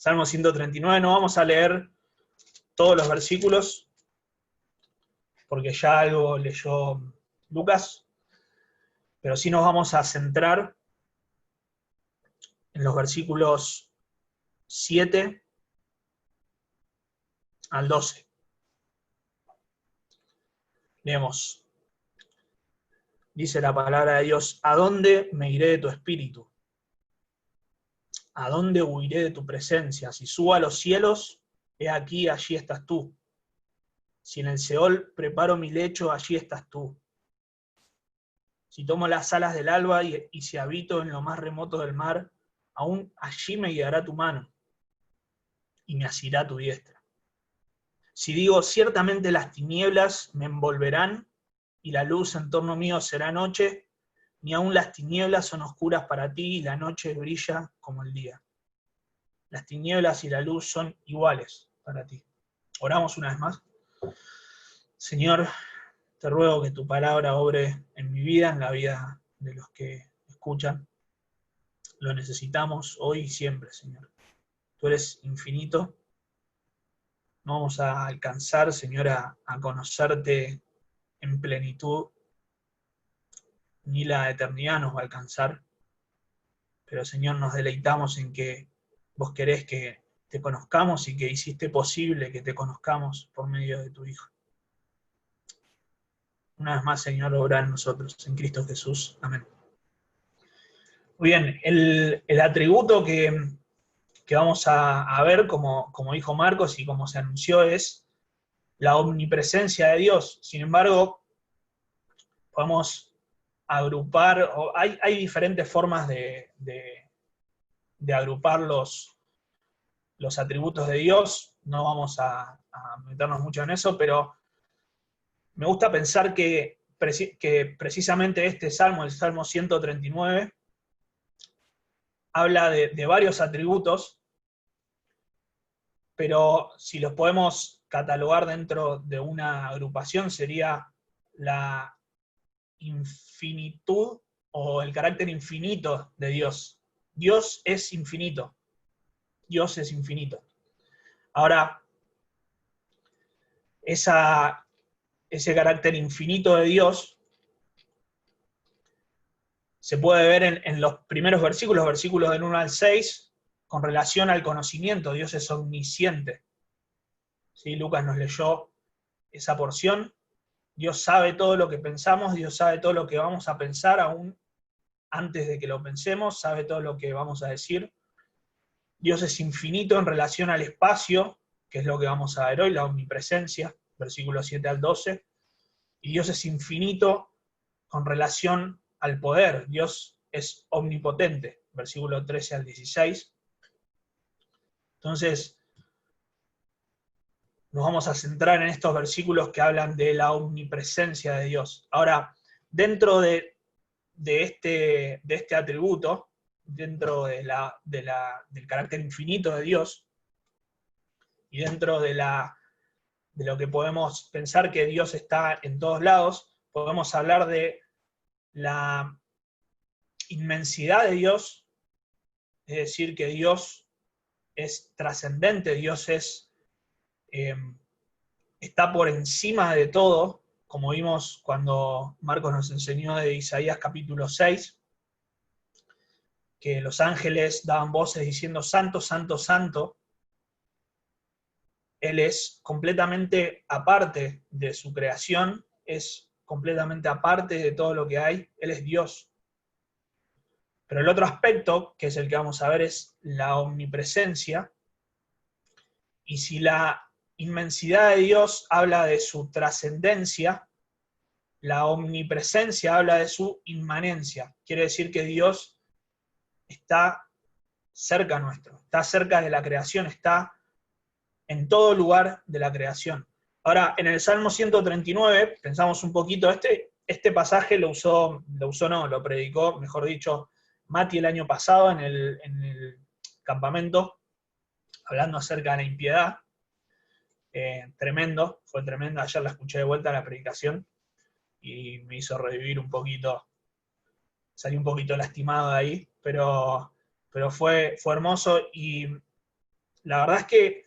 Salmo 139, no vamos a leer todos los versículos, porque ya algo leyó Lucas, pero sí nos vamos a centrar en los versículos 7 al 12. Leemos. Dice la palabra de Dios: ¿a dónde me iré de tu espíritu? ¿A dónde huiré de tu presencia? Si subo a los cielos, he aquí, allí estás tú. Si en el Seol preparo mi lecho, allí estás tú. Si tomo las alas del alba y si habito en lo más remoto del mar, aún allí me guiará tu mano y me asirá tu diestra. Si digo, ciertamente las tinieblas me envolverán y la luz en torno mío será noche, ni aun las tinieblas son oscuras para ti y la noche brilla como el día. Las tinieblas y la luz son iguales para ti. Oramos una vez más. Señor, te ruego que tu palabra obre en mi vida, en la vida de los que escuchan. Lo necesitamos hoy y siempre, Señor. Tú eres infinito. No vamos a alcanzar, Señor, a conocerte en plenitud, ni la eternidad nos va a alcanzar. Pero, Señor, nos deleitamos en que vos querés que te conozcamos y que hiciste posible que te conozcamos por medio de tu Hijo. Una vez más, Señor, obra en nosotros, en Cristo Jesús. Amén. Muy bien, el atributo que vamos a ver, como dijo Marcos y como se anunció, es la omnipresencia de Dios. Sin embargo, podemos agrupar, hay diferentes formas de agrupar los atributos de Dios. No vamos a meternos mucho en eso, pero me gusta pensar que precisamente este salmo, el Salmo 139, habla de varios atributos, pero si los podemos catalogar dentro de una agrupación sería la infinitud o el carácter infinito de Dios. Dios es infinito. Dios es infinito. Ahora, ese carácter infinito de Dios se puede ver en los primeros versículos del 1 al 6, con relación al conocimiento. Dios es omnisciente. ¿Sí? Lucas nos leyó esa porción. Dios sabe todo lo que pensamos, Dios sabe todo lo que vamos a pensar, aún antes de que lo pensemos, sabe todo lo que vamos a decir. Dios es infinito en relación al espacio, que es lo que vamos a ver hoy, la omnipresencia, versículos 7 al 12. Y Dios es infinito con relación al poder. Dios es omnipotente, versículo 13 al 16. Entonces, nos vamos a centrar en estos versículos que hablan de la omnipresencia de Dios. Ahora, dentro de este atributo, dentro del carácter infinito de Dios, y dentro de lo que podemos pensar que Dios está en todos lados, podemos hablar de la inmensidad de Dios, es decir, que Dios es trascendente, Dios está por encima de todo, como vimos cuando Marcos nos enseñó de Isaías capítulo 6, que los ángeles daban voces diciendo santo, santo, santo. Él es completamente aparte de su creación, es completamente aparte de todo lo que hay, Él es Dios. Pero el otro aspecto, que es el que vamos a ver, es la omnipresencia. Y si la inmensidad de Dios habla de su trascendencia, la omnipresencia habla de su inmanencia. Quiere decir que Dios está cerca nuestro, está cerca de la creación, está en todo lugar de la creación. Ahora, en el Salmo 139, pensamos un poquito, este pasaje lo predicó, mejor dicho, Mati el año pasado en el campamento, hablando acerca de la impiedad. Fue tremendo. Ayer la escuché de vuelta la predicación y me hizo revivir un poquito, salí un poquito lastimado de ahí, pero fue hermoso. Y La verdad es que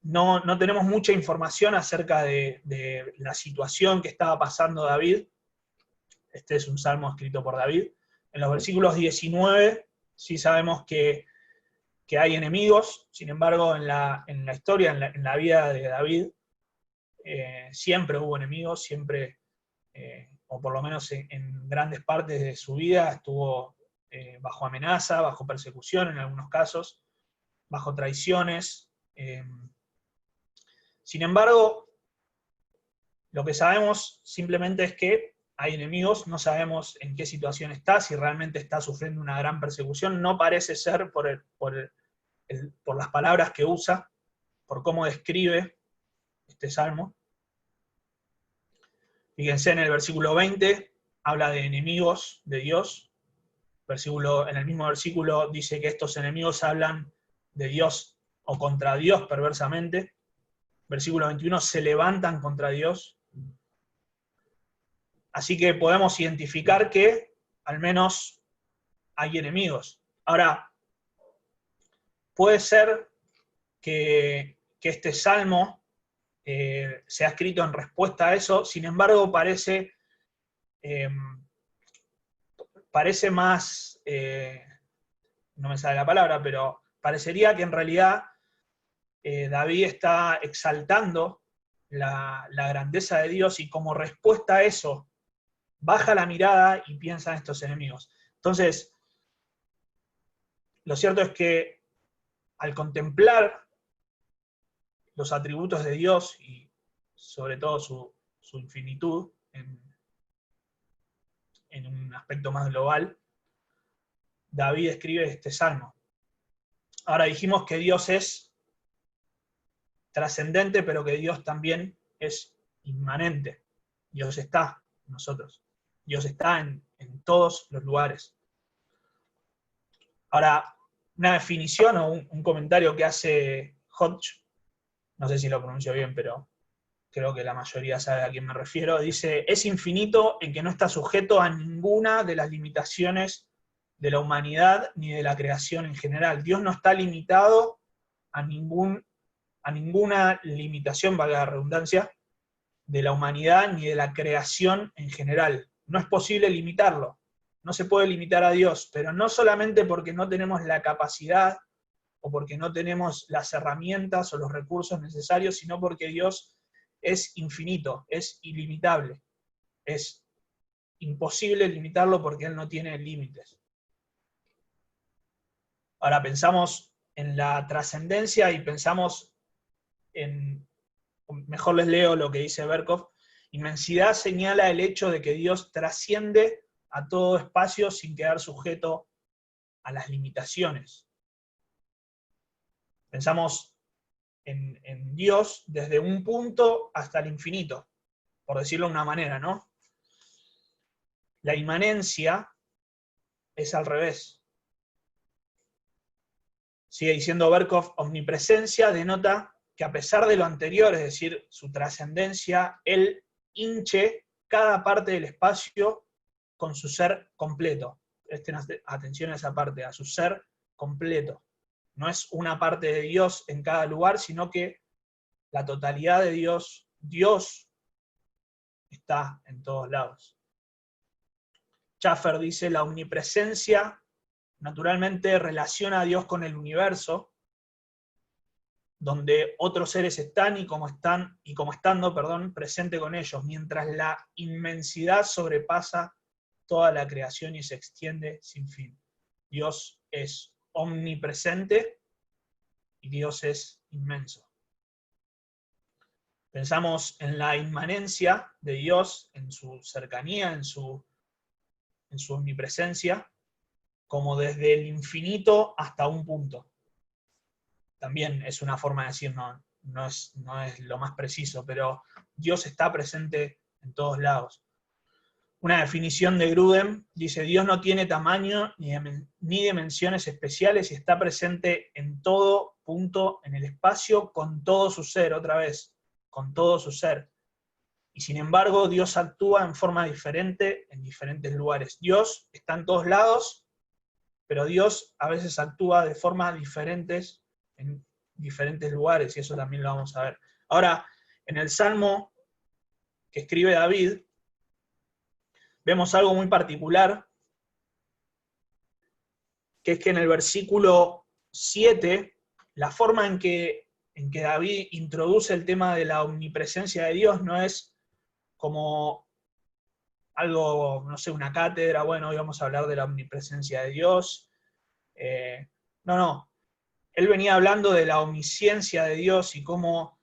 no tenemos mucha información acerca de la situación que estaba pasando David. Este es un salmo escrito por David. En los versículos 19 sí sabemos que hay enemigos, sin embargo en la historia, en la vida de David, siempre hubo enemigos, siempre, o por lo menos en grandes partes de su vida, estuvo bajo amenaza, bajo persecución en algunos casos, bajo traiciones. Sin embargo, lo que sabemos simplemente es que hay enemigos, no sabemos en qué situación está, si realmente está sufriendo una gran persecución, no parece ser por las palabras que usa, por cómo describe este salmo. Fíjense en el versículo 20, habla de enemigos de Dios. En el mismo versículo dice que estos enemigos hablan de Dios o contra Dios perversamente. Versículo 21, se levantan contra Dios. Así que podemos identificar que al menos hay enemigos. Ahora, puede ser que este salmo sea escrito en respuesta a eso, sin embargo parece más, no me sale la palabra, pero parecería que en realidad David está exaltando la grandeza de Dios y como respuesta a eso baja la mirada y piensa en estos enemigos. Entonces, lo cierto es que al contemplar los atributos de Dios y sobre todo su infinitud en un aspecto más global, David escribe este salmo. Ahora dijimos que Dios es trascendente, pero que Dios también es inmanente. Dios está en nosotros. Dios está en todos los lugares. Ahora, una definición o un comentario que hace Hodge, no sé si lo pronuncio bien, pero creo que la mayoría sabe a quién me refiero, dice, es infinito en que no está sujeto a ninguna de las limitaciones de la humanidad ni de la creación en general. Dios no está limitado a ninguna limitación, valga la redundancia, de la humanidad ni de la creación en general. No es posible limitarlo. No se puede limitar a Dios, pero no solamente porque no tenemos la capacidad o porque no tenemos las herramientas o los recursos necesarios, sino porque Dios es infinito, es ilimitable. Es imposible limitarlo porque Él no tiene límites. Ahora pensamos en la trascendencia y pensamos en, mejor les leo lo que dice Berkov, inmensidad señala el hecho de que Dios trasciende a todo espacio sin quedar sujeto a las limitaciones. Pensamos en Dios desde un punto hasta el infinito, por decirlo de una manera, ¿no? La inmanencia es al revés. Sigue diciendo Berkov, omnipresencia denota que a pesar de lo anterior, es decir, su trascendencia, Él hinche cada parte del espacio con su ser completo. Presten atención a esa parte, a su ser completo. No es una parte de Dios en cada lugar, sino que la totalidad de Dios, Dios está en todos lados. Schaffer dice, la omnipresencia naturalmente relaciona a Dios con el universo, donde otros seres están y como estando, presente con ellos, mientras la inmensidad sobrepasa toda la creación y se extiende sin fin. Dios es omnipresente y Dios es inmenso. Pensamos en la inmanencia de Dios, en su cercanía, en su omnipresencia, como desde el infinito hasta un punto. También es una forma de decir, no es lo más preciso, pero Dios está presente en todos lados. Una definición de Grudem dice, Dios no tiene tamaño ni dimensiones especiales y está presente en todo punto en el espacio con todo su ser, otra vez, con todo su ser. Y sin embargo, Dios actúa en forma diferente en diferentes lugares. Dios está en todos lados, pero Dios a veces actúa de formas diferentes en diferentes lugares, y eso también lo vamos a ver. Ahora, en el Salmo que escribe David, vemos algo muy particular, que es que en el versículo 7, la forma en que David introduce el tema de la omnipresencia de Dios no es como algo, no sé, una cátedra, bueno, hoy vamos a hablar de la omnipresencia de Dios. No. Él venía hablando de la omnisciencia de Dios y cómo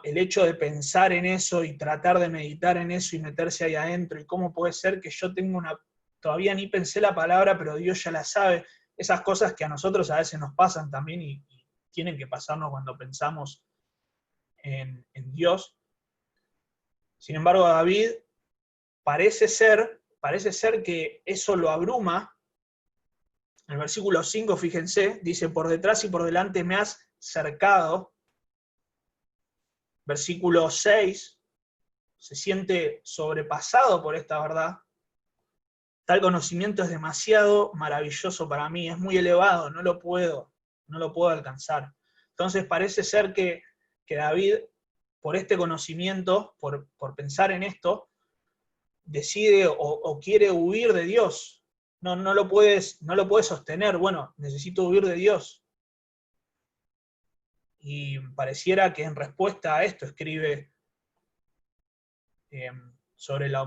el hecho de pensar en eso y tratar de meditar en eso y meterse ahí adentro, y cómo puede ser que yo tenga todavía ni pensé la palabra, pero Dios ya la sabe. Esas cosas que a nosotros a veces nos pasan también y tienen que pasarnos cuando pensamos en Dios. Sin embargo, David parece ser que eso lo abruma. En el versículo 5, fíjense, dice, por detrás y por delante me has cercado. Versículo 6, se siente sobrepasado por esta verdad. Tal conocimiento es demasiado maravilloso para mí, es muy elevado, no lo puedo alcanzar. Entonces parece ser que David, por este conocimiento, por pensar en esto, decide o quiere huir de Dios. No lo puedes sostener. Bueno, necesito huir de Dios. Y pareciera que en respuesta a esto escribe sobre la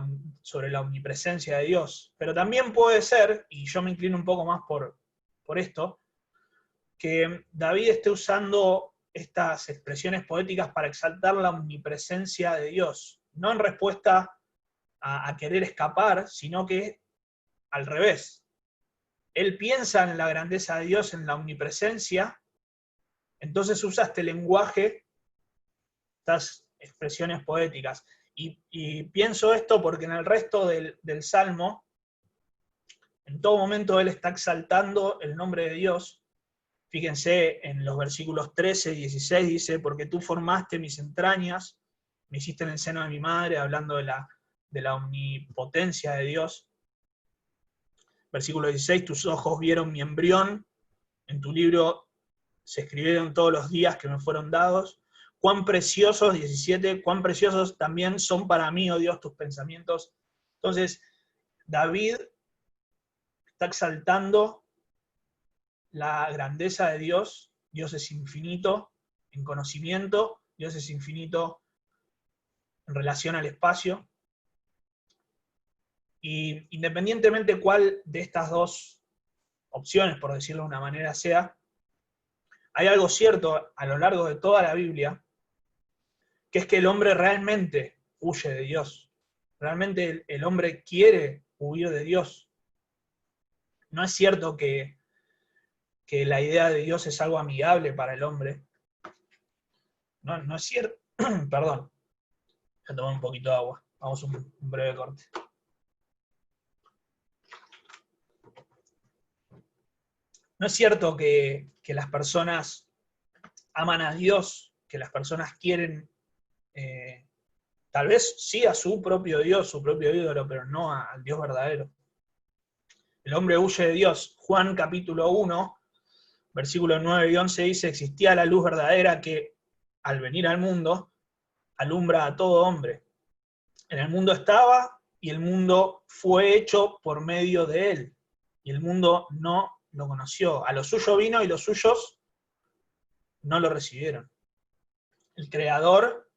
omnipresencia de Dios. Pero también puede ser, y yo me inclino un poco más por esto, que David esté usando estas expresiones poéticas para exaltar la omnipresencia de Dios, no en respuesta a querer escapar, sino que al revés. Él piensa en la grandeza de Dios, en la omnipresencia, entonces usa este lenguaje, estas expresiones poéticas. Y pienso esto porque en el resto del Salmo, en todo momento él está exaltando el nombre de Dios. Fíjense en los versículos 13 y 16, dice, porque tú formaste mis entrañas, me hiciste en el seno de mi madre, hablando de la omnipotencia de Dios. Versículo 16, tus ojos vieron mi embrión, en tu libro se escribieron todos los días que me fueron dados. Cuán preciosos, 17, cuán preciosos también son para mí, oh Dios, tus pensamientos. Entonces, David está exaltando la grandeza de Dios. Dios es infinito en conocimiento, Dios es infinito en relación al espacio. Y independientemente cuál de estas dos opciones, por decirlo de una manera, sea, hay algo cierto a lo largo de toda la Biblia, que es que el hombre realmente huye de Dios. Realmente el hombre quiere huir de Dios. No es cierto que la idea de Dios es algo amigable para el hombre. No es cierto. Perdón. Voy a tomar un poquito de agua. Vamos a un breve corte. No es cierto que las personas aman a Dios, que las personas quieren, tal vez sí a su propio Dios, su propio ídolo, pero no al Dios verdadero. El hombre huye de Dios. Juan capítulo 1, versículos 9 y 11 dice, existía la luz verdadera que, al venir al mundo, alumbra a todo hombre. En el mundo estaba, y el mundo fue hecho por medio de él, y el mundo no lo conoció. A lo suyo vino, y los suyos no lo recibieron. El Creador,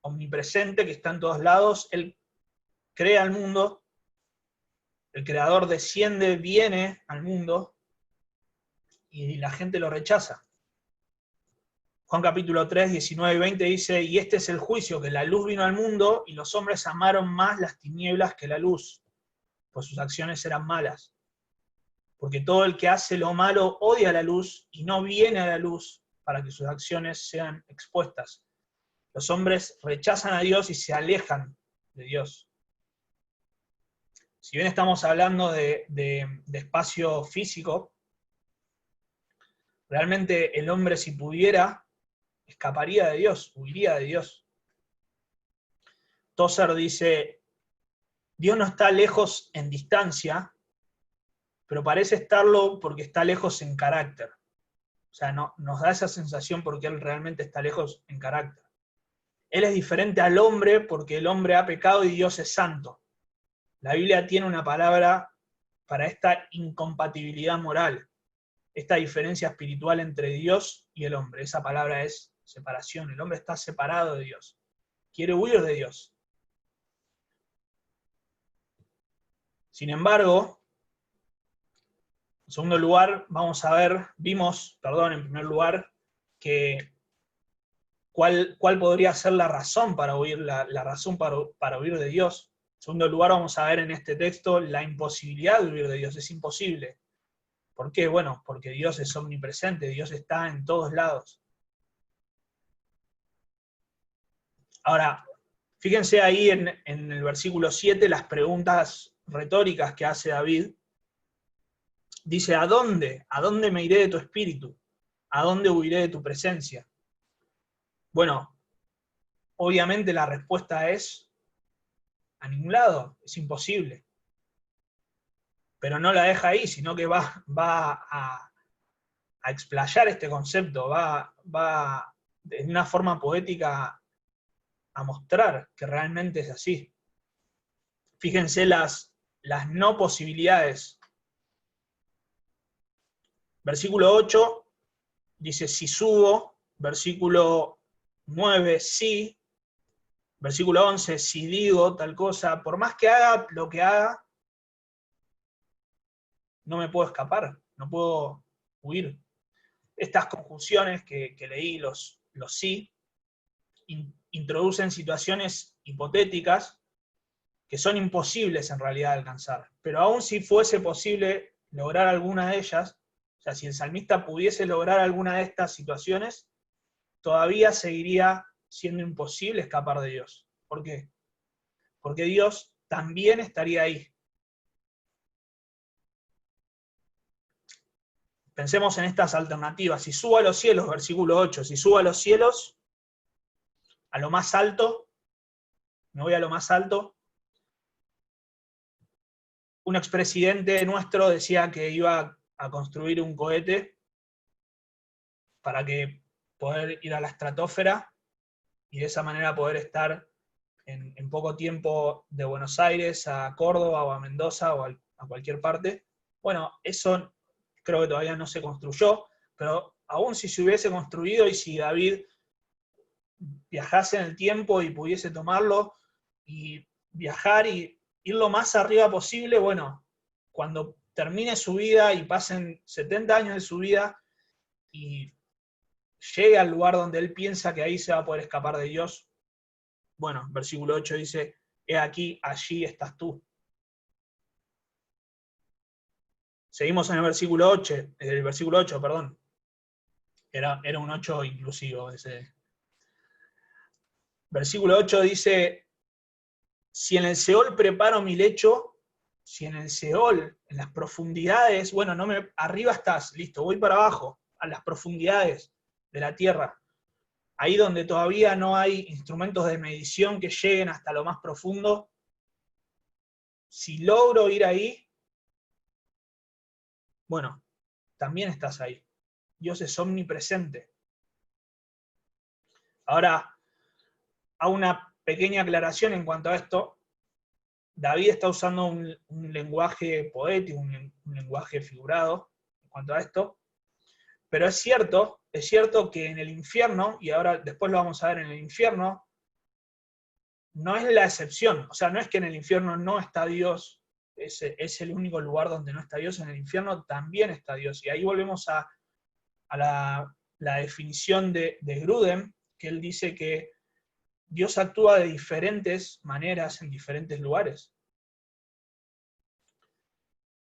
omnipresente, que está en todos lados, él crea el mundo, el Creador desciende, viene al mundo, y la gente lo rechaza. Juan capítulo 3, 19 y 20 dice, y este es el juicio, que la luz vino al mundo, y los hombres amaron más las tinieblas que la luz, pues sus acciones eran malas. Porque todo el que hace lo malo odia la luz, y no viene a la luz para que sus acciones sean expuestas. Los hombres rechazan a Dios y se alejan de Dios. Si bien estamos hablando de espacio físico, realmente el hombre, si pudiera, escaparía de Dios, huiría de Dios. Tozer dice, Dios no está lejos en distancia, pero parece estarlo porque está lejos en carácter. O sea, no, nos da esa sensación porque Él realmente está lejos en carácter. Él es diferente al hombre porque el hombre ha pecado y Dios es santo. La Biblia tiene una palabra para esta incompatibilidad moral, esta diferencia espiritual entre Dios y el hombre. Esa palabra es separación. El hombre está separado de Dios. Quiere huir de Dios. Sin embargo, en segundo lugar, vimos, en primer lugar, que cuál podría ser la razón para huir, la razón para huir de Dios. En segundo lugar, vamos a ver en este texto la imposibilidad de huir de Dios. Es imposible. ¿Por qué? Bueno, porque Dios es omnipresente, Dios está en todos lados. Ahora, fíjense ahí en el versículo 7 las preguntas retóricas que hace David. Dice, ¿a dónde? ¿A dónde me iré de tu espíritu? ¿A dónde huiré de tu presencia? Bueno, obviamente la respuesta es a ningún lado, es imposible. Pero no la deja ahí, sino que va a explayar este concepto, va de una forma poética a mostrar que realmente es así. Fíjense las no posibilidades. Versículo 8 dice, si subo. Versículo 9, sí. Versículo 11, si digo tal cosa, por más que haga lo que haga, no me puedo escapar, no puedo huir. Estas conjunciones que leí, los sí, introducen situaciones hipotéticas que son imposibles en realidad de alcanzar. Pero aún si fuese posible lograr alguna de ellas, o sea, si el salmista pudiese lograr alguna de estas situaciones, todavía seguiría siendo imposible escapar de Dios. ¿Por qué? Porque Dios también estaría ahí. Pensemos en estas alternativas. Si subo a los cielos, versículo 8, si subo a los cielos, a lo más alto, me voy a lo más alto. Un expresidente nuestro decía que iba a construir un cohete para que poder ir a la estratosfera y de esa manera poder estar en poco tiempo de Buenos Aires a Córdoba o a Mendoza o a cualquier parte. Bueno, eso creo que todavía no se construyó, pero aún si se hubiese construido y si David viajase en el tiempo y pudiese tomarlo y viajar y ir lo más arriba posible, bueno, cuando termine su vida y pasen 70 años de su vida y llegue al lugar donde él piensa que ahí se va a poder escapar de Dios, bueno, versículo 8 dice, he aquí, allí estás tú. Seguimos en el versículo 8, perdón. Era un 8 inclusivo ese. Versículo 8 dice, si en el Seol preparo mi lecho, si en el Seol, en las profundidades, bueno, arriba estás, listo, voy para abajo, a las profundidades de la tierra, ahí donde todavía no hay instrumentos de medición que lleguen hasta lo más profundo, si logro ir ahí, bueno, también estás ahí. Dios es omnipresente. Ahora, hago una pequeña aclaración en cuanto a esto. David está usando un lenguaje poético, un lenguaje figurado en cuanto a esto, pero es cierto que en el infierno, y ahora después lo vamos a ver en el infierno, no es la excepción, o sea, no es que en el infierno no está Dios, es el único lugar donde no está Dios, en el infierno también está Dios, y ahí volvemos a la definición de Grudem, que él dice que Dios actúa de diferentes maneras en diferentes lugares.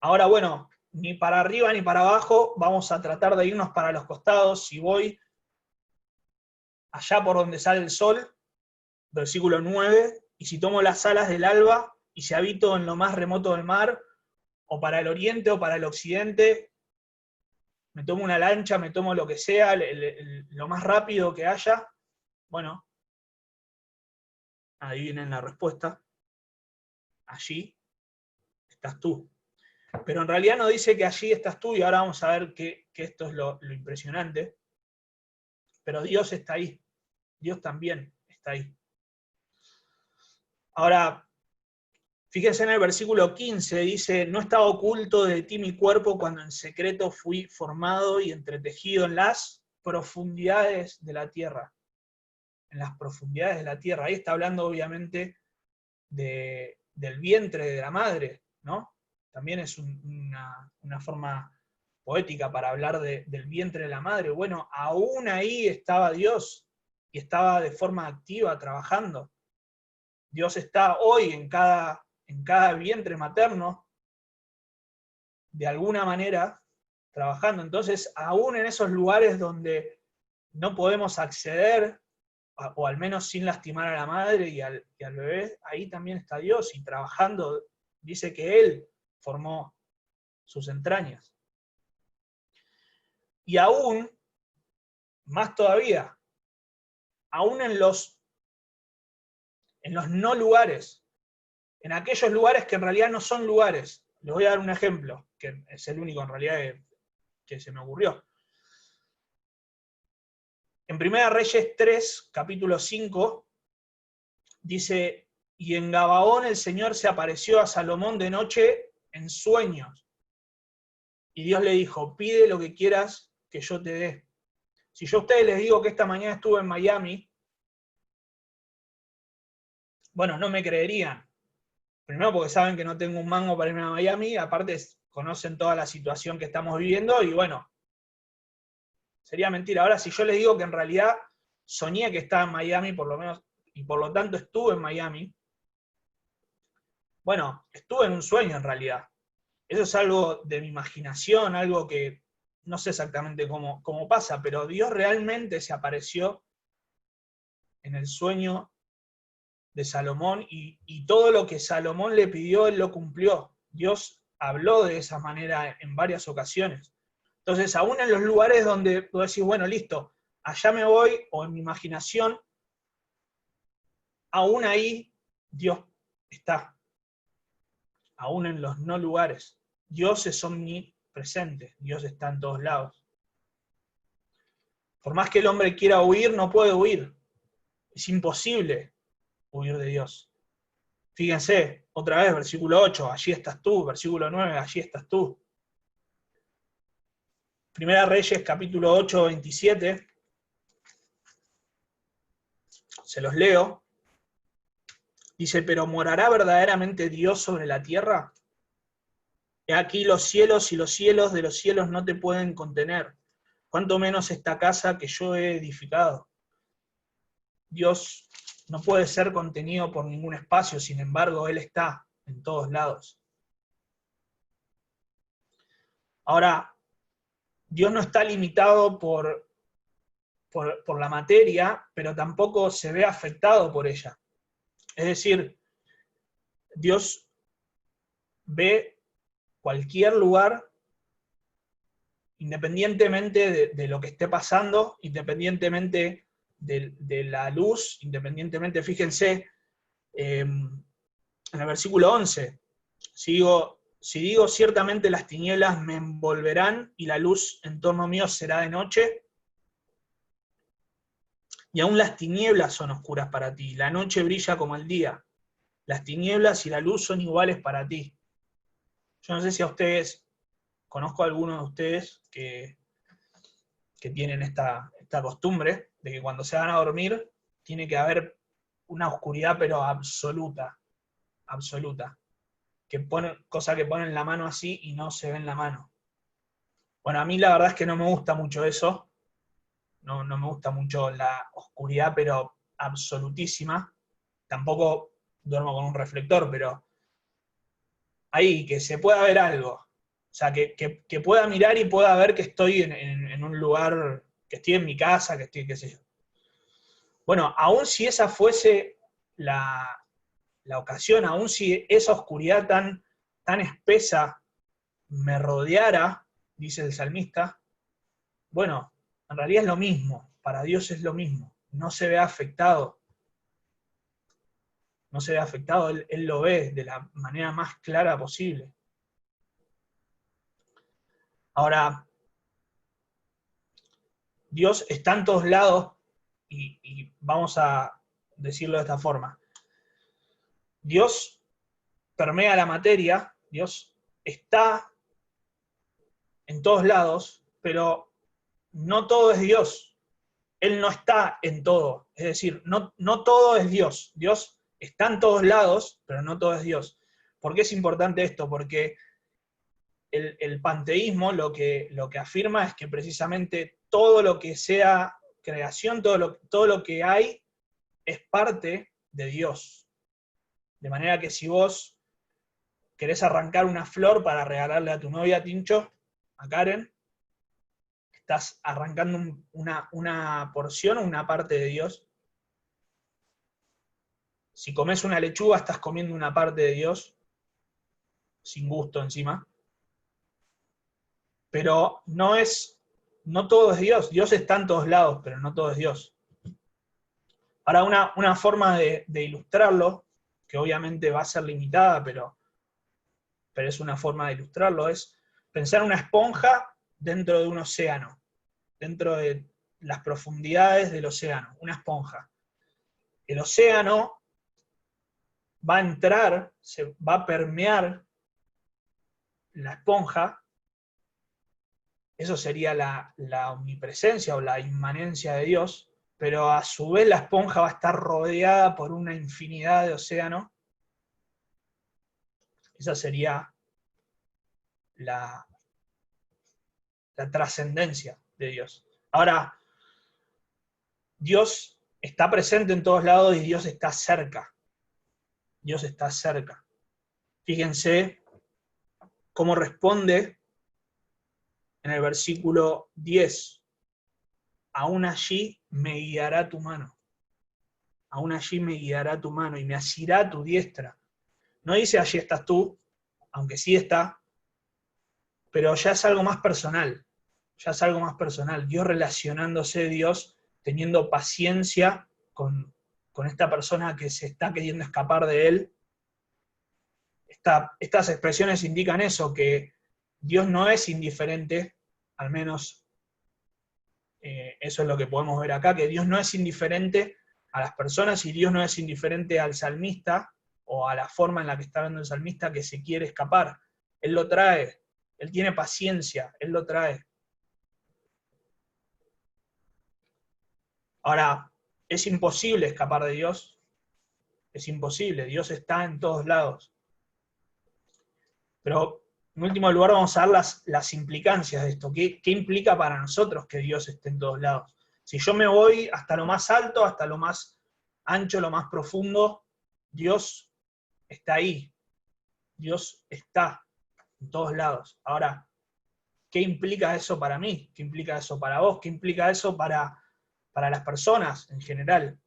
Ahora, bueno, ni para arriba ni para abajo, vamos a tratar de irnos para los costados. Si voy allá por donde sale el sol, versículo 9, y si tomo las alas del alba, y si habito en lo más remoto del mar, o para el oriente o para el occidente, me tomo una lancha, me tomo lo que sea, lo más rápido que haya, bueno, adivinen la respuesta, allí estás tú. Pero en realidad no dice que allí estás tú, y ahora vamos a ver que esto es lo impresionante. Pero Dios está ahí. Dios también está ahí. Ahora, fíjense en el versículo 15, dice, no estaba oculto de ti mi cuerpo cuando en secreto fui formado y entretejido en las profundidades de la tierra. En las profundidades de la tierra. Ahí está hablando obviamente del vientre de la madre, ¿no? También es una forma poética para hablar del vientre de la madre. Bueno, aún ahí estaba Dios y estaba de forma activa trabajando. Dios está hoy en cada vientre materno, de alguna manera, trabajando. Entonces, aún en esos lugares donde no podemos acceder, o al menos sin lastimar a la madre y al bebé, ahí también está Dios, y trabajando, dice que Él formó sus entrañas. Y aún, más todavía, aún en los no lugares, en aquellos lugares que en realidad no son lugares. Les voy a dar un ejemplo, que es el único en realidad que se me ocurrió. En 1 Reyes 3, capítulo 5, dice, y en Gabaón el Señor se apareció a Salomón de noche en sueños. Y Dios le dijo, pide lo que quieras que yo te dé. Si yo a ustedes les digo que esta mañana estuve en Miami, bueno, no me creerían. Primero porque saben que no tengo un mango para irme a Miami, aparte conocen toda la situación que estamos viviendo, y bueno, sería mentira. Ahora, si yo les digo que en realidad soñé que estaba en Miami, por lo menos, y por lo tanto estuve en Miami, bueno, estuve en un sueño en realidad. Eso es algo de mi imaginación, algo que no sé exactamente cómo pasa, pero Dios realmente se apareció en el sueño de Salomón, y todo lo que Salomón le pidió, él lo cumplió. Dios habló de esa manera en varias ocasiones. Entonces, aún en los lugares donde tú decís, bueno, listo, allá me voy, o en mi imaginación, aún ahí Dios está. Aún en los no lugares. Dios es omnipresente, Dios está en todos lados. Por más que el hombre quiera huir, no puede huir. Es imposible huir de Dios. Fíjense, otra vez, versículo 8, allí estás tú, versículo 9, allí estás tú. 1 Reyes, capítulo 8, 27, se los leo. Dice, pero ¿morará verdaderamente Dios sobre la tierra? He aquí los cielos y los cielos de los cielos no te pueden contener, cuanto menos esta casa que yo he edificado. Dios no puede ser contenido por ningún espacio, sin embargo, Él está en todos lados. Ahora, Dios no está limitado por la materia, pero tampoco se ve afectado por ella. Es decir, Dios ve cualquier lugar, independientemente de lo que esté pasando, independientemente de la luz, independientemente, fíjense, en el versículo 11, si digo ciertamente las tinieblas me envolverán y la luz en torno mío será de noche, y aún las tinieblas son oscuras para ti, la noche brilla como el día, las tinieblas y la luz son iguales para ti. Yo no sé si a ustedes, conozco a algunos de ustedes que tienen esta costumbre de que cuando se van a dormir tiene que haber una oscuridad pero absoluta, absoluta. Cosa que ponen la mano así y no se ve en la mano. Bueno, a mí la verdad es que no me gusta mucho eso, no me gusta mucho la oscuridad, pero absolutísima. Tampoco duermo con un reflector, pero ahí, que se pueda ver algo. O sea, que pueda mirar y pueda ver que estoy en un lugar, que estoy en mi casa, que estoy, qué sé yo. Bueno, aun si esa fuese la ocasión, aun si esa oscuridad tan espesa me rodeara, dice el salmista, bueno, en realidad es lo mismo, para Dios es lo mismo, no se ve afectado, Él lo ve de la manera más clara posible. Ahora, Dios está en todos lados, y vamos a decirlo de esta forma. Dios permea la materia, Dios está en todos lados, pero no todo es Dios. Él no está en todo. Es decir, no todo es Dios. Dios está en todos lados, pero no todo es Dios. ¿Por qué es importante esto? Porque el panteísmo lo que afirma es que precisamente todo lo que sea creación, todo lo que hay, es parte de Dios. De manera que si vos querés arrancar una flor para regalarle a tu novia Tincho, a Karen, estás arrancando una porción o una parte de Dios. Si comes una lechuga, estás comiendo una parte de Dios, sin gusto encima. Pero no todo es Dios. Dios está en todos lados, pero no todo es Dios. Ahora, una forma de ilustrarlo, que obviamente va a ser limitada, pero es una forma de ilustrarlo, es pensar una esponja dentro de un océano, dentro de las profundidades del océano, una esponja. El océano va a entrar, se va a permear la esponja, eso sería la omnipresencia o la inmanencia de Dios, pero a su vez la esponja va a estar rodeada por una infinidad de océanos. Esa sería la trascendencia de Dios. Ahora, Dios está presente en todos lados y Dios está cerca. Dios está cerca. Fíjense cómo responde en el versículo 10. Aún allí me guiará tu mano. Aún allí me guiará tu mano y me asirá tu diestra. No dice allí estás tú, aunque sí está, pero ya es algo más personal. Ya es algo más personal. Dios relacionándose, Dios teniendo paciencia con esta persona que se está queriendo escapar de él. Estas expresiones indican eso, que Dios no es indiferente, al menos eso es lo que podemos ver acá, que Dios no es indiferente a las personas y Dios no es indiferente al salmista o a la forma en la que está hablando el salmista que se quiere escapar. Él lo trae, Él tiene paciencia, Él lo trae. Ahora, ¿es imposible escapar de Dios? Es imposible, Dios está en todos lados. Pero en último lugar vamos a ver las implicancias de esto. ¿Qué implica para nosotros que Dios esté en todos lados? Si yo me voy hasta lo más alto, hasta lo más ancho, lo más profundo, Dios está ahí. Dios está en todos lados. Ahora, ¿qué implica eso para mí? ¿Qué implica eso para vos? ¿Qué implica eso para las personas en general?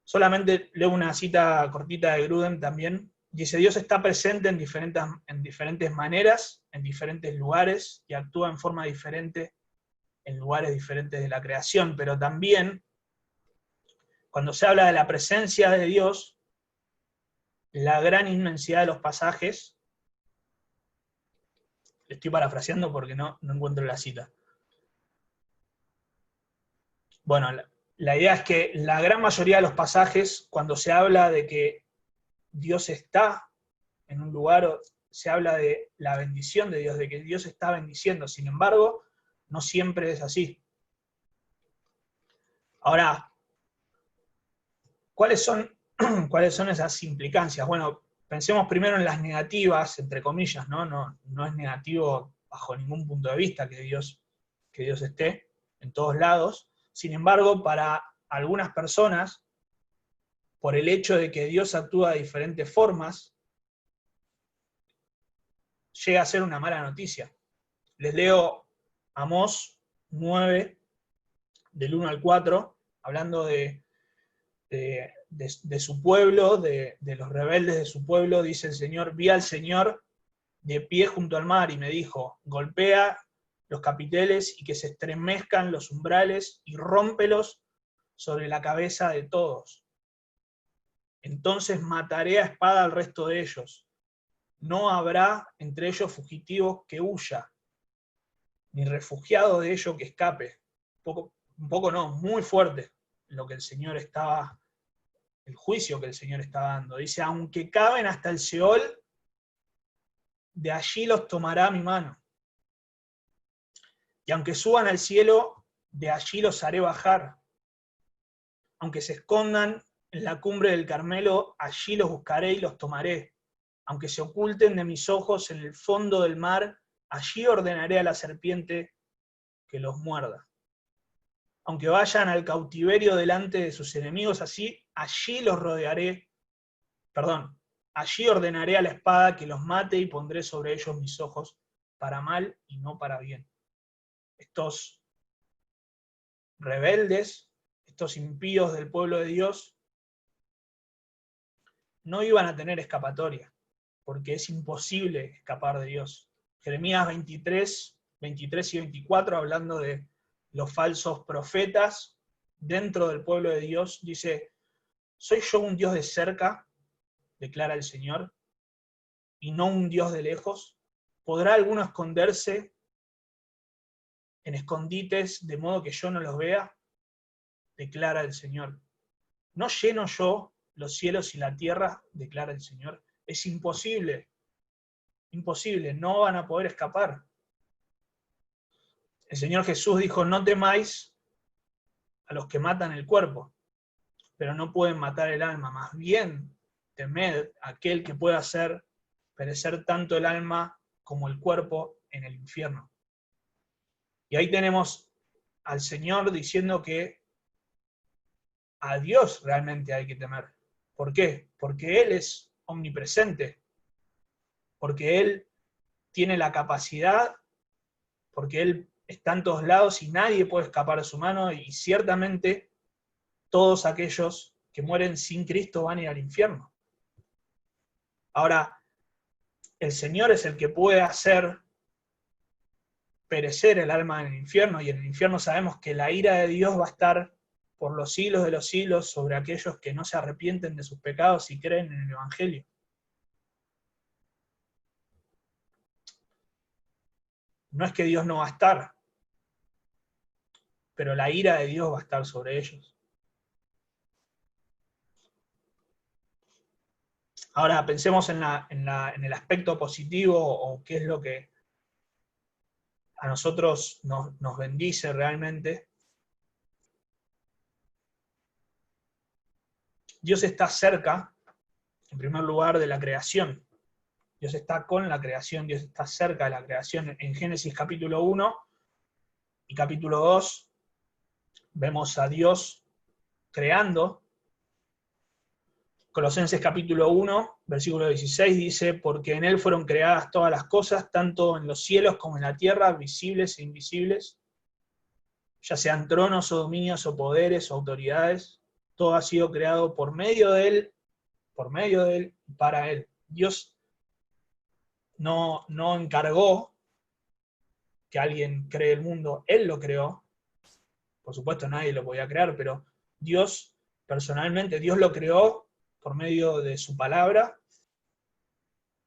Solamente leo una cita cortita de Grudem también. Dice, Dios está presente en diferentes maneras, en diferentes lugares, y actúa en forma diferente en lugares diferentes de la creación, pero también, cuando se habla de la presencia de Dios, la gran inmensidad de los pasajes, le estoy parafraseando porque no encuentro la cita. Bueno, la idea es que la gran mayoría de los pasajes, cuando se habla de que Dios está en un lugar, se habla de la bendición de Dios, de que Dios está bendiciendo. Sin embargo, no siempre es así. Ahora, ¿cuáles son esas implicancias? Bueno, pensemos primero en las negativas, entre comillas, ¿no? No es negativo bajo ningún punto de vista que Dios esté en todos lados. Sin embargo, para algunas personas, por el hecho de que Dios actúa de diferentes formas, llega a ser una mala noticia. Les leo Amós 9, del 1 al 4, hablando de su pueblo, de los rebeldes de su pueblo. Dice el Señor, vi al Señor de pie junto al mar y me dijo, golpea los capiteles y que se estremezcan los umbrales y rómpelos sobre la cabeza de todos. Entonces mataré a espada al resto de ellos. no habrá entre ellos fugitivos que huya, ni refugiado de ellos que escape. Un poco no, muy fuerte lo que el Señor estaba, el juicio que el Señor estaba dando. Dice, aunque caben hasta el Seol, de allí los tomará mi mano. Y aunque suban al cielo, de allí los haré bajar. Aunque se escondan en la cumbre del Carmelo, allí los buscaré y los tomaré. Aunque se oculten de mis ojos en el fondo del mar, allí ordenaré a la serpiente que los muerda. Aunque vayan al cautiverio delante de sus enemigos, allí los rodearé, allí ordenaré a la espada que los mate y pondré sobre ellos mis ojos para mal y no para bien. Estos rebeldes, estos impíos del pueblo de Dios, no iban a tener escapatoria, porque es imposible escapar de Dios. Jeremías 23 y 24, hablando de los falsos profetas dentro del pueblo de Dios, dice, ¿soy yo un Dios de cerca? Declara el Señor, y no un Dios de lejos. ¿Podrá alguno esconderse en escondites de modo que yo no los vea? Declara el Señor. ¿No lleno yo los cielos y la tierra? Declara el Señor. Es imposible, imposible, no van a poder escapar. El Señor Jesús dijo, no temáis a los que matan el cuerpo, pero no pueden matar el alma, más bien temed a aquel que pueda hacer perecer tanto el alma como el cuerpo en el infierno. Y ahí tenemos al Señor diciendo que a Dios realmente hay que temer. ¿Por qué? Porque Él es omnipresente, porque Él tiene la capacidad, porque Él está en todos lados y nadie puede escapar de su mano, y ciertamente todos aquellos que mueren sin Cristo van a ir al infierno. Ahora, el Señor es el que puede hacer perecer el alma en el infierno, y en el infierno sabemos que la ira de Dios va a estar por los siglos de los siglos sobre aquellos que no se arrepienten de sus pecados y creen en el Evangelio. No es que Dios no va a estar, pero la ira de Dios va a estar sobre ellos. Ahora pensemos en el aspecto positivo, o qué es lo que a nosotros nos bendice realmente. Dios está cerca, en primer lugar, de la creación. Dios está con la creación, Dios está cerca de la creación. En Génesis capítulo 1 y capítulo 2 vemos a Dios creando. Colosenses capítulo 1, versículo 16 dice, porque en Él fueron creadas todas las cosas, tanto en los cielos como en la tierra, visibles e invisibles, ya sean tronos o dominios o poderes o autoridades, todo ha sido creado por medio de Él y para Él. Dios no encargó que alguien cree el mundo, Él lo creó. Por supuesto nadie lo podía crear, pero Dios personalmente, Dios lo creó por medio de su palabra,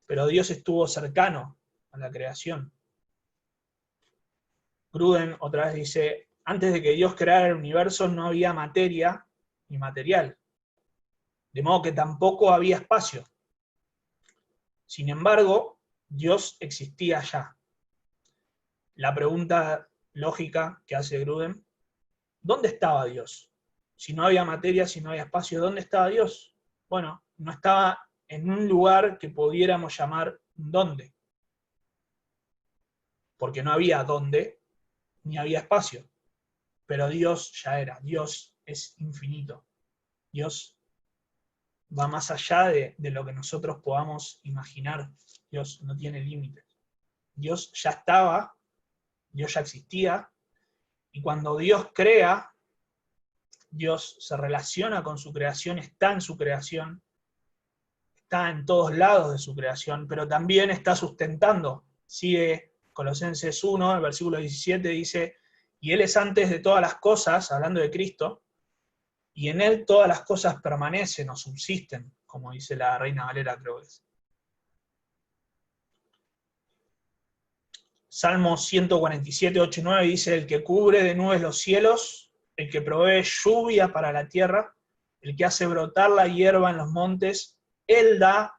pero Dios estuvo cercano a la creación. Gruden otra vez dice, antes de que Dios creara el universo no había materia ni material, de modo que tampoco había espacio. Sin embargo, Dios existía ya. La pregunta lógica que hace Gruden, ¿dónde estaba Dios? Si no había materia, si no había espacio, ¿dónde estaba Dios? Bueno, no estaba en un lugar que pudiéramos llamar dónde, porque no había dónde, ni había espacio. Pero Dios ya era, Dios es infinito. Dios va más allá de lo que nosotros podamos imaginar. Dios no tiene límites. Dios ya estaba, Dios ya existía, y cuando Dios crea, Dios se relaciona con su creación, está en su creación, está en todos lados de su creación, pero también está sustentando. Sigue Colosenses 1, el versículo 17 dice, y Él es antes de todas las cosas, hablando de Cristo, y en Él todas las cosas permanecen o subsisten, como dice la Reina Valera, creo que es. Salmo 147, 8 y 9 dice: el que cubre de nubes los cielos, el que provee lluvia para la tierra, el que hace brotar la hierba en los montes, él da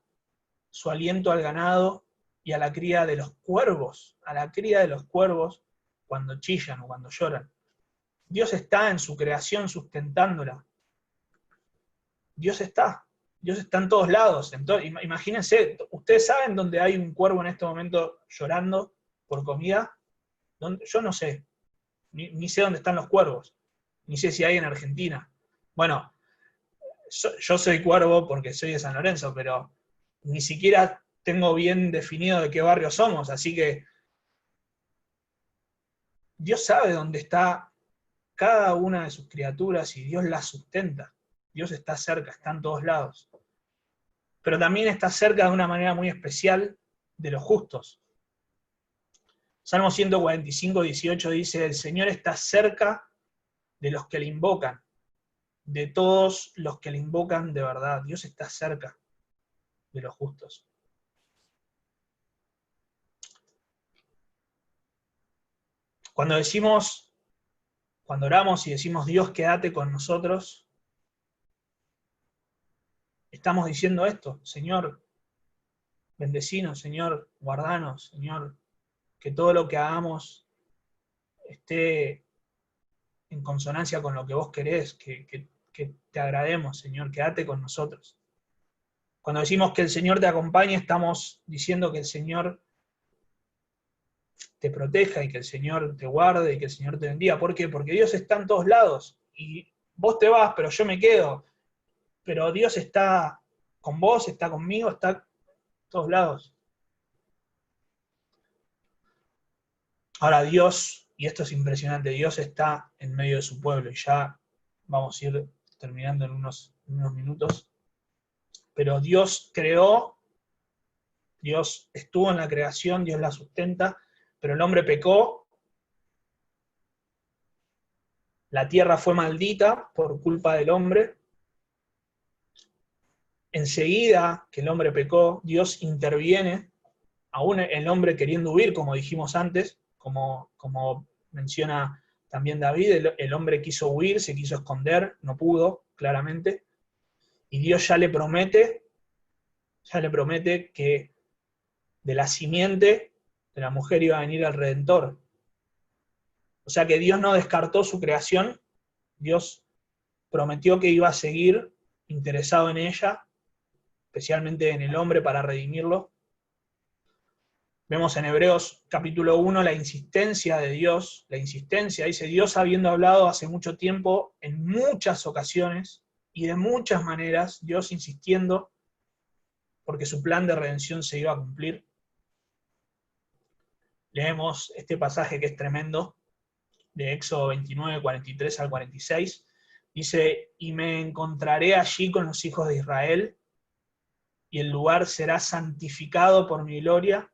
su aliento al ganado y a la cría de los cuervos, cuando chillan o cuando lloran. Dios está en su creación sustentándola. Dios está en todos lados. Entonces, imagínense, ¿ustedes saben dónde hay un cuervo en este momento llorando por comida? Yo no sé, ni sé dónde están los cuervos, ni sé si hay en Argentina. Bueno, yo soy cuervo porque soy de San Lorenzo, pero ni siquiera tengo bien definido de qué barrio somos, así que Dios sabe dónde está cada una de sus criaturas y Dios las sustenta. Dios está cerca, está en todos lados. Pero también está cerca de una manera muy especial de los justos. Salmo 145, 18 dice: el Señor está cerca de los que le invocan, de todos los que le invocan de verdad. Dios está cerca de los justos. Cuando oramos y decimos: Dios, quédate con nosotros, estamos diciendo esto: Señor, bendecinos, Señor, guardanos, Señor, que todo lo que hagamos esté en consonancia con lo que vos querés, que te agrademos, Señor, quédate con nosotros. Cuando decimos que el Señor te acompañe, estamos diciendo que el Señor te proteja y que el Señor te guarde y que el Señor te bendiga. ¿Por qué? Porque Dios está en todos lados y vos te vas, pero yo me quedo. Pero Dios está con vos, está conmigo, está en todos lados. Ahora Dios, y esto es impresionante, Dios está en medio de su pueblo, y ya vamos a ir terminando en unos minutos, pero Dios creó, Dios estuvo en la creación, Dios la sustenta, pero el hombre pecó, la tierra fue maldita por culpa del hombre. Enseguida que el hombre pecó, Dios interviene, aún el hombre queriendo huir, como dijimos antes, como menciona también David, el hombre quiso huir, se quiso esconder, no pudo, claramente, y Dios ya le promete que de la simiente de la mujer iba a venir el Redentor. O sea que Dios no descartó su creación, Dios prometió que iba a seguir interesado en ella, especialmente en el hombre, para redimirlo. Vemos en Hebreos capítulo 1 la insistencia de Dios, dice: Dios, habiendo hablado hace mucho tiempo, en muchas ocasiones y de muchas maneras, Dios insistiendo porque su plan de redención se iba a cumplir. Leemos este pasaje que es tremendo, de Éxodo 29, 43 al 46, dice: y me encontraré allí con los hijos de Israel, y el lugar será santificado por mi gloria.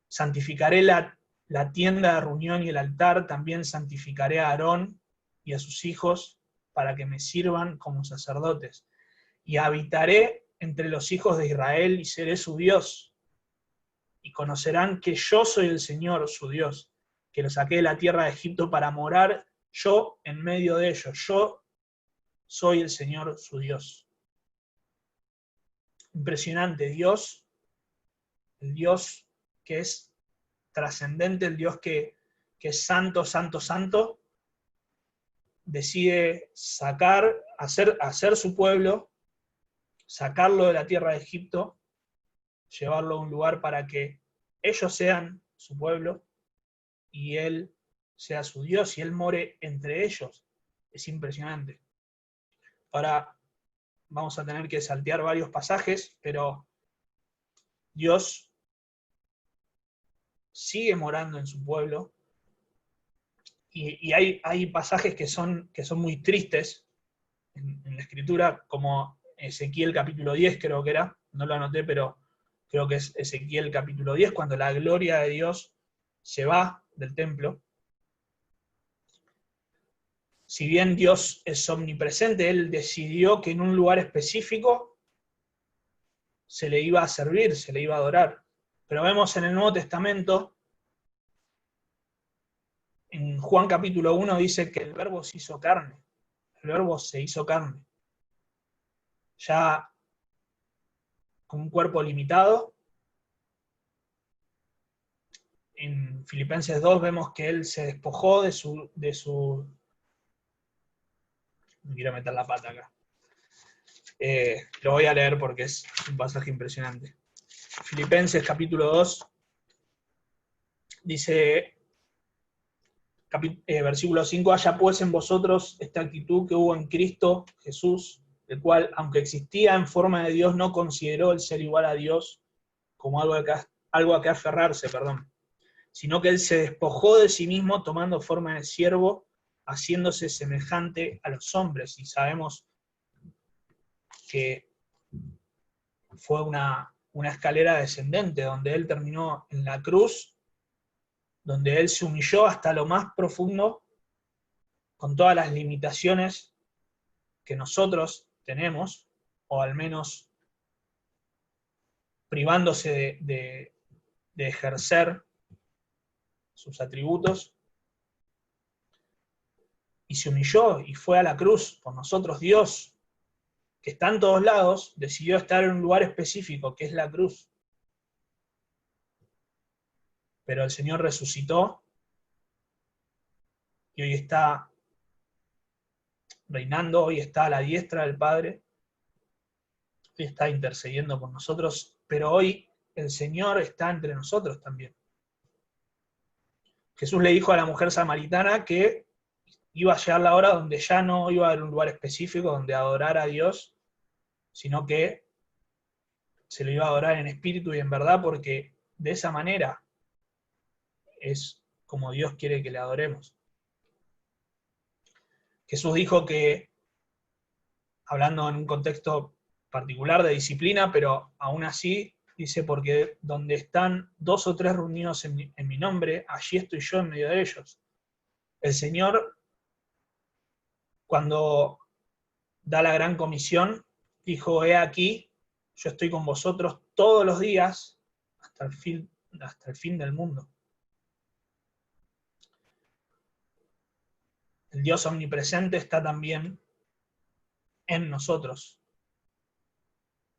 Santificaré la tienda de reunión y el altar, también santificaré a Aarón y a sus hijos para que me sirvan como sacerdotes. Y habitaré entre los hijos de Israel y seré su Dios. Y conocerán que yo soy el Señor, su Dios, que los saqué de la tierra de Egipto para morar yo en medio de ellos. Yo soy el Señor, su Dios. Impresionante, Dios, el Dios que es trascendente, el Dios que es santo, santo, santo, decide hacer su pueblo, sacarlo de la tierra de Egipto, llevarlo a un lugar para que ellos sean su pueblo y Él sea su Dios y Él more entre ellos. Es impresionante. Ahora vamos a tener que saltear varios pasajes, pero Dios sigue morando en su pueblo, y hay pasajes que son muy tristes en la Escritura, como Ezequiel capítulo 10 creo que era, no lo anoté, pero creo que es Ezequiel capítulo 10, cuando la gloria de Dios se va del templo. Si bien Dios es omnipresente, Él decidió que en un lugar específico se le iba a servir, se le iba a adorar. Pero vemos en el Nuevo Testamento Juan capítulo 1 dice que el verbo se hizo carne. El verbo se hizo carne. Ya con un cuerpo limitado. En Filipenses 2 vemos que él se despojó de su... No quiero meter la pata acá. Lo voy a leer porque es un pasaje impresionante. Filipenses capítulo 2 dice, versículo 5, haya pues en vosotros esta actitud que hubo en Cristo Jesús, el cual, aunque existía en forma de Dios, no consideró el ser igual a Dios como algo a que aferrarse, sino que él se despojó de sí mismo tomando forma de siervo, haciéndose semejante a los hombres. Y sabemos que fue una escalera descendente, donde él terminó en la cruz, donde él se humilló hasta lo más profundo, con todas las limitaciones que nosotros tenemos, o al menos privándose de ejercer sus atributos, y se humilló y fue a la cruz por nosotros. Dios, que está en todos lados, decidió estar en un lugar específico, que es la cruz. Pero el Señor resucitó y hoy está reinando, hoy está a la diestra del Padre, hoy está intercediendo por nosotros, pero hoy el Señor está entre nosotros también. Jesús le dijo a la mujer samaritana que iba a llegar la hora donde ya no iba a haber un lugar específico donde adorar a Dios, sino que se lo iba a adorar en espíritu y en verdad, porque de esa manera es como Dios quiere que le adoremos. Jesús dijo que, hablando en un contexto particular de disciplina, pero aún así, dice, porque donde están 2 o 3 reunidos en mi nombre, allí estoy yo en medio de ellos. El Señor, cuando da la gran comisión, dijo, he aquí, yo estoy con vosotros todos los días hasta el fin del mundo. El Dios omnipresente está también en nosotros,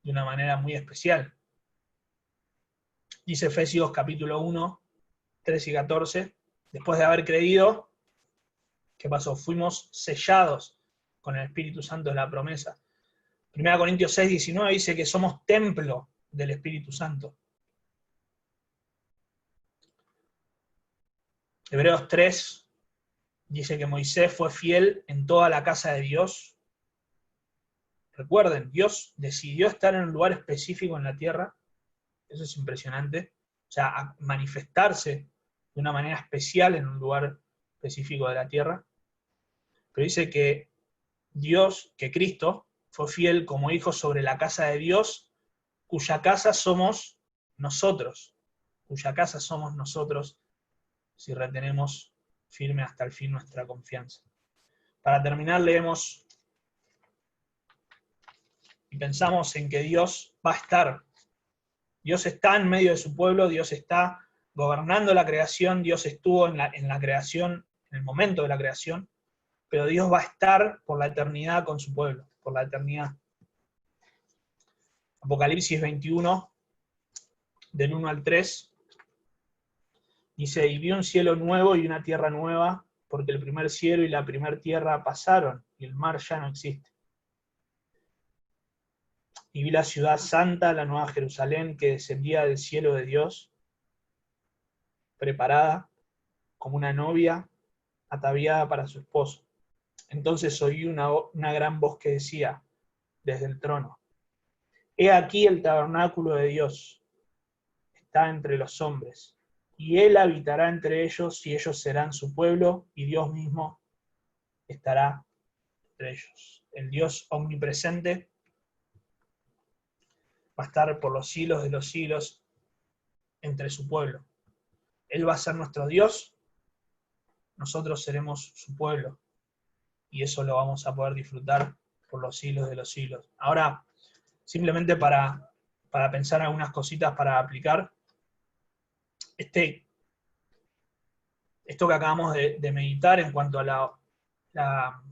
de una manera muy especial. Dice Efesios capítulo 1, 13 y 14, después de haber creído, ¿qué pasó? Fuimos sellados con el Espíritu Santo de la promesa. 1 Corintios 6, 19 dice que somos templo del Espíritu Santo. Hebreos 3 dice que Moisés fue fiel en toda la casa de Dios. Recuerden, Dios decidió estar en un lugar específico en la tierra. Eso es impresionante. O sea, manifestarse de una manera especial en un lugar específico de la tierra. Pero dice que Dios, que Cristo, fue fiel como hijo sobre la casa de Dios, cuya casa somos nosotros. Cuya casa somos nosotros si retenemos firme hasta el fin nuestra confianza. Para terminar, leemos y pensamos en que Dios va a estar. Dios está en medio de su pueblo, Dios está gobernando la creación, Dios estuvo en la creación, en el momento de la creación, pero Dios va a estar por la eternidad con su pueblo, por la eternidad. Apocalipsis 21, del 1 al 3, dice, y vi un cielo nuevo y una tierra nueva, porque el primer cielo y la primera tierra pasaron, y el mar ya no existe. Y vi la ciudad santa, la nueva Jerusalén, que descendía del cielo de Dios, preparada como una novia ataviada para su esposo. Entonces oí una gran voz que decía, desde el trono, he aquí el tabernáculo de Dios, está entre los hombres, y Él habitará entre ellos, y ellos serán su pueblo, y Dios mismo estará entre ellos. El Dios omnipresente va a estar por los siglos de los siglos entre su pueblo. Él va a ser nuestro Dios, nosotros seremos su pueblo, y eso lo vamos a poder disfrutar por los siglos de los siglos. Ahora, simplemente para pensar algunas cositas para aplicar, este esto que acabamos de meditar en cuanto a la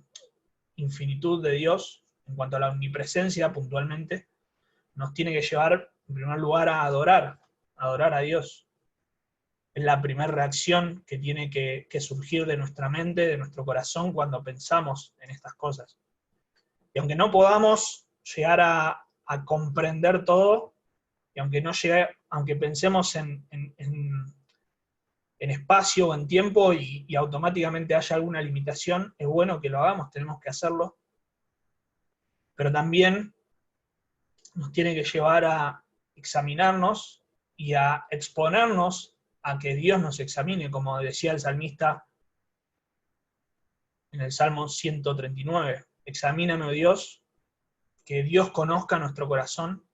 infinitud de Dios, en cuanto a la omnipresencia puntualmente, nos tiene que llevar en primer lugar a adorar a Dios. Es la primera reacción que tiene que surgir de nuestra mente, de nuestro corazón, cuando pensamos en estas cosas. Y aunque no podamos llegar a comprender todo, y aunque pensemos en espacio o en tiempo y automáticamente haya alguna limitación, es bueno que lo hagamos, tenemos que hacerlo. Pero también nos tiene que llevar a examinarnos y a exponernos a que Dios nos examine, como decía el salmista en el Salmo 139. Examíname, oh Dios, que Dios conozca nuestro corazón.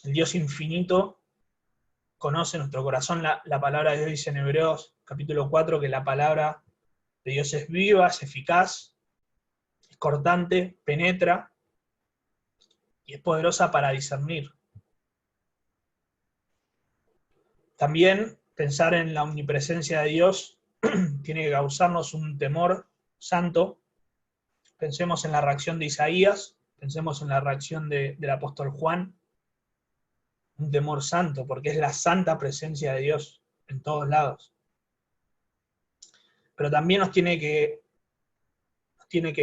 El Dios infinito conoce nuestro corazón. La palabra de Dios dice en Hebreos capítulo 4 que la palabra de Dios es viva, es eficaz, es cortante, penetra y es poderosa para discernir. También pensar en la omnipresencia de Dios tiene que causarnos un temor santo. Pensemos en la reacción de Isaías, pensemos en la reacción del apóstol Juan, un temor santo, porque es la santa presencia de Dios en todos lados. Pero también nos tiene que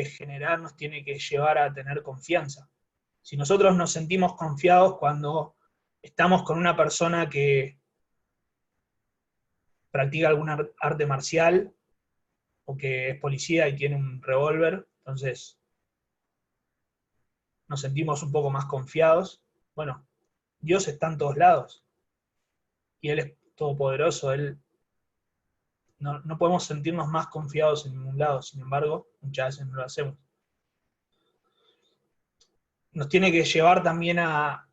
generar, nos tiene que llevar a tener confianza. Si nosotros nos sentimos confiados cuando estamos con una persona que practica alguna arte marcial, o que es policía y tiene un revólver, entonces nos sentimos un poco más confiados. Bueno, Dios está en todos lados, y Él es todopoderoso, no podemos sentirnos más confiados en ningún lado, sin embargo, muchas veces no lo hacemos. Nos tiene que llevar también a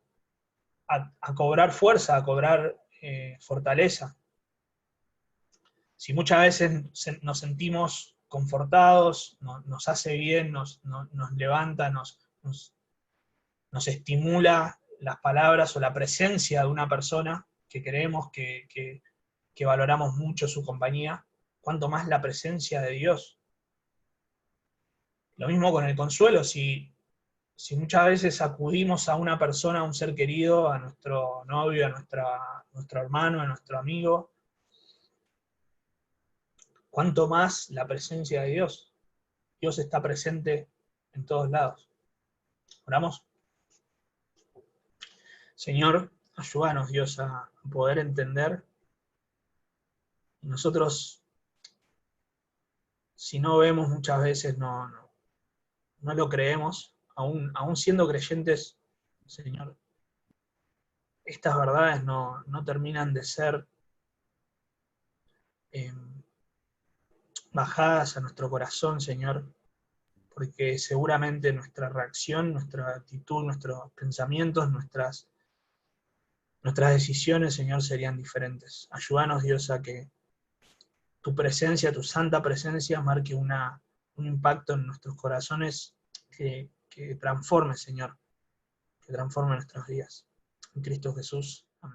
cobrar fuerza, a cobrar fortaleza. Si muchas veces nos sentimos confortados, nos hace bien, nos levanta, nos estimula las palabras o la presencia de una persona que creemos que valoramos mucho su compañía, cuanto más la presencia de Dios. Lo mismo con el consuelo, si muchas veces acudimos a una persona, a un ser querido, a nuestro novio, a nuestro hermano, a nuestro amigo, cuanto más la presencia de Dios. Dios está presente en todos lados. Oramos. Señor, ayúdanos, Dios, a poder entender. Y nosotros, si no vemos muchas veces, no lo creemos, aún siendo creyentes, Señor. Estas verdades no terminan de ser bajadas a nuestro corazón, Señor, porque seguramente nuestra reacción, nuestra actitud, nuestros pensamientos, nuestras decisiones, Señor, serían diferentes. Ayúdanos, Dios, a que tu presencia, tu santa presencia, marque un impacto en nuestros corazones que transforme, Señor, que transforme nuestros días. En Cristo Jesús.